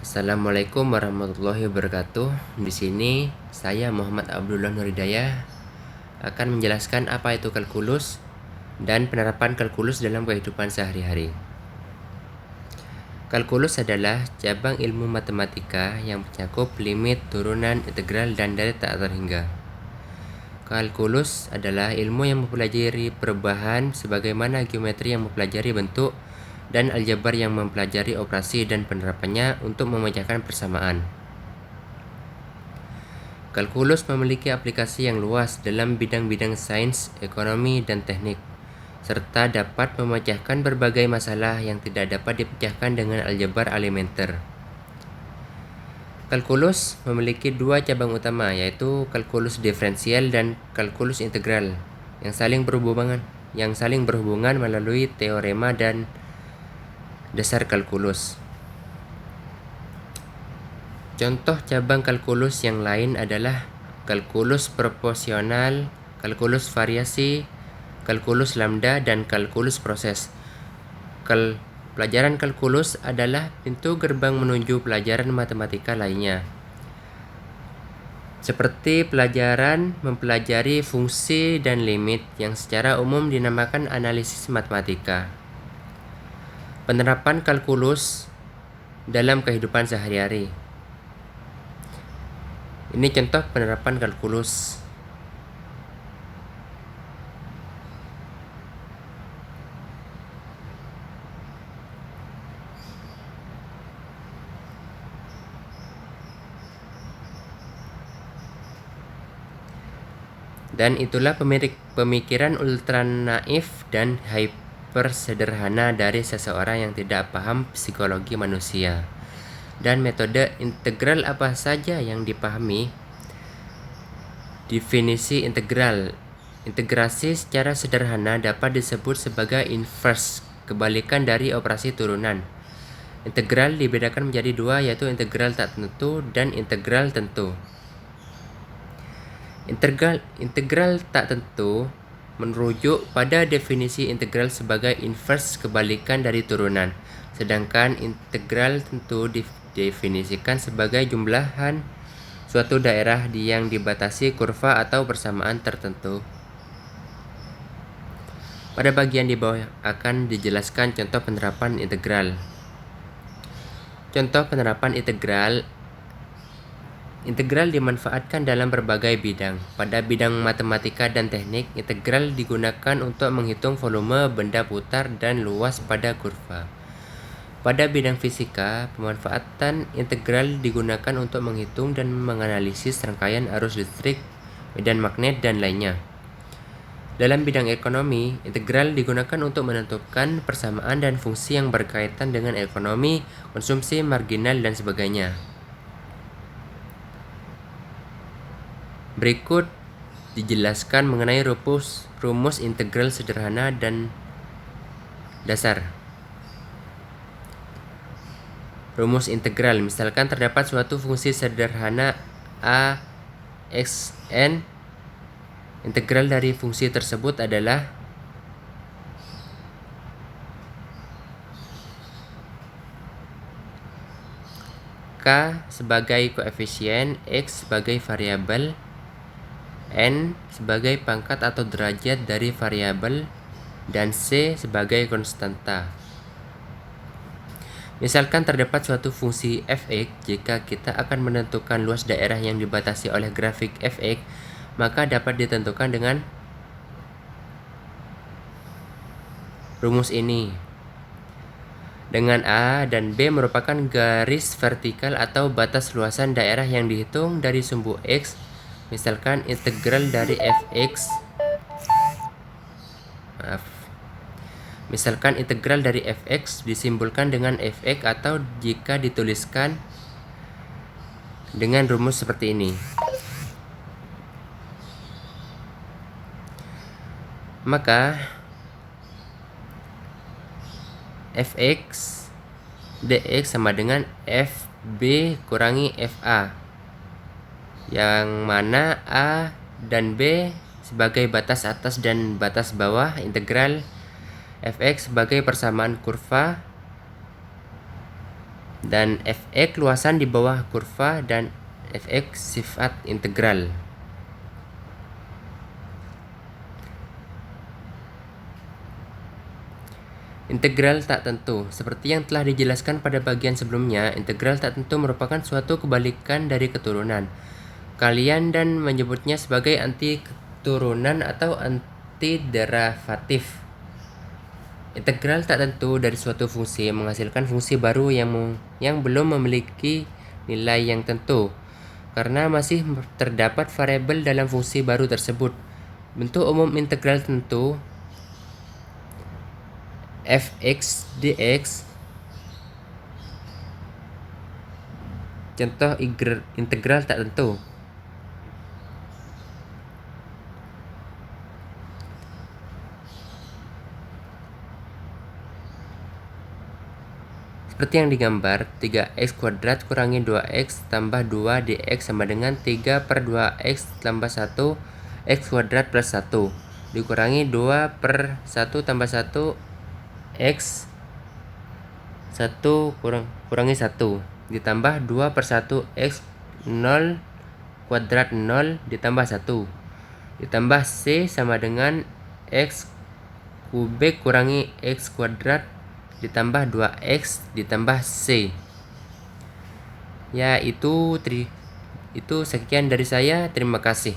Assalamualaikum warahmatullahi wabarakatuh. Di sini saya Muhammad Abdullah Nuridaya akan menjelaskan apa itu kalkulus dan penerapan kalkulus dalam kehidupan sehari-hari. Kalkulus adalah cabang ilmu matematika yang mencakup limit, turunan, integral, dan dari tak terhingga. Kalkulus adalah ilmu yang mempelajari perubahan sebagaimana geometri yang mempelajari bentuk dan aljabar yang mempelajari operasi dan penerapannya untuk memecahkan persamaan. Kalkulus memiliki aplikasi yang luas dalam bidang-bidang sains, ekonomi, dan teknik, serta dapat memecahkan berbagai masalah yang tidak dapat dipecahkan dengan aljabar alimenter. Kalkulus memiliki dua cabang utama, yaitu kalkulus diferensial dan kalkulus integral, yang saling berhubungan melalui teorema dan dasar kalkulus. Contoh cabang kalkulus yang lain adalah kalkulus proporsional, kalkulus variasi, kalkulus lambda, dan kalkulus proses. Pelajaran kalkulus adalah pintu gerbang menuju pelajaran matematika lainnya, seperti pelajaran mempelajari fungsi dan limit yang secara umum dinamakan analisis matematika. Penerapan kalkulus dalam kehidupan sehari-hari. Ini contoh penerapan kalkulus. Dan itulah pemikiran ultra naif dan hyper sederhana dari seseorang yang tidak paham psikologi manusia. Dan metode integral apa saja yang dipahami? Definisi integral. Integrasi secara sederhana dapat disebut sebagai inverse, kebalikan dari operasi turunan. Integral dibedakan menjadi dua, yaitu integral tak tentu dan integral tentu. Integral tak tentu merujuk pada definisi integral sebagai inverse, kebalikan dari turunan, sedangkan integral tentu didefinisikan sebagai jumlahan suatu daerah yang dibatasi kurva atau persamaan tertentu. Pada bagian di bawah akan dijelaskan contoh penerapan integral. Contoh penerapan integral. Integral dimanfaatkan dalam berbagai bidang. Pada bidang matematika dan teknik, integral digunakan untuk menghitung volume benda putar dan luas pada kurva. Pada bidang fisika, pemanfaatan integral digunakan untuk menghitung dan menganalisis rangkaian arus listrik, medan magnet, dan lainnya. Dalam bidang ekonomi, integral digunakan untuk menentukan persamaan dan fungsi yang berkaitan dengan ekonomi, konsumsi, marginal, dan sebagainya. Berikut dijelaskan mengenai rumus integral sederhana dan dasar. Rumus integral, misalkan terdapat suatu fungsi sederhana a x n. Integral dari fungsi tersebut adalah k sebagai koefisien, x sebagai variabel, n sebagai pangkat atau derajat dari variabel, dan c sebagai konstanta. Misalkan terdapat suatu fungsi f(x), jika kita akan menentukan luas daerah yang dibatasi oleh grafik f(x), maka dapat ditentukan dengan rumus ini. Dengan A dan B merupakan garis vertikal atau batas luasan daerah yang dihitung dari sumbu x. Misalkan integral dari f(x), misalkan integral dari f(x) disimbolkan dengan f(x), atau jika dituliskan dengan rumus seperti ini, maka fx dx sama dengan fb kurangi fa, yang mana a dan b sebagai batas atas dan batas bawah integral fx sebagai persamaan kurva dan fx luasan di bawah kurva dan fx sifat integral. Integral tak tentu. Seperti yang telah dijelaskan pada bagian sebelumnya, integral tak tentu merupakan suatu kebalikan dari keturunan. Kalian dan menyebutnya sebagai anti keturunan atau antiderivatif. Integral tak tentu dari suatu fungsi menghasilkan fungsi baru yang belum memiliki nilai yang tentu, karena masih terdapat variabel dalam fungsi baru tersebut. Bentuk umum integral tentu fx dx. Contoh integral tak tentu. Seperti yang digambar, 3x kuadrat kurangi 2x tambah 2 dx sama dengan 3 per 2x tambah 1 x kuadrat plus 1 dikurangi 2 per 1 tambah 1 x 1 kurangi 1 ditambah 2 per 1 x 0 kuadrat 0 ditambah 1 ditambah c sama dengan x kubik kurangi x kuadrat ditambah 2x ditambah c. Ya, itu sekian dari saya. Terima kasih.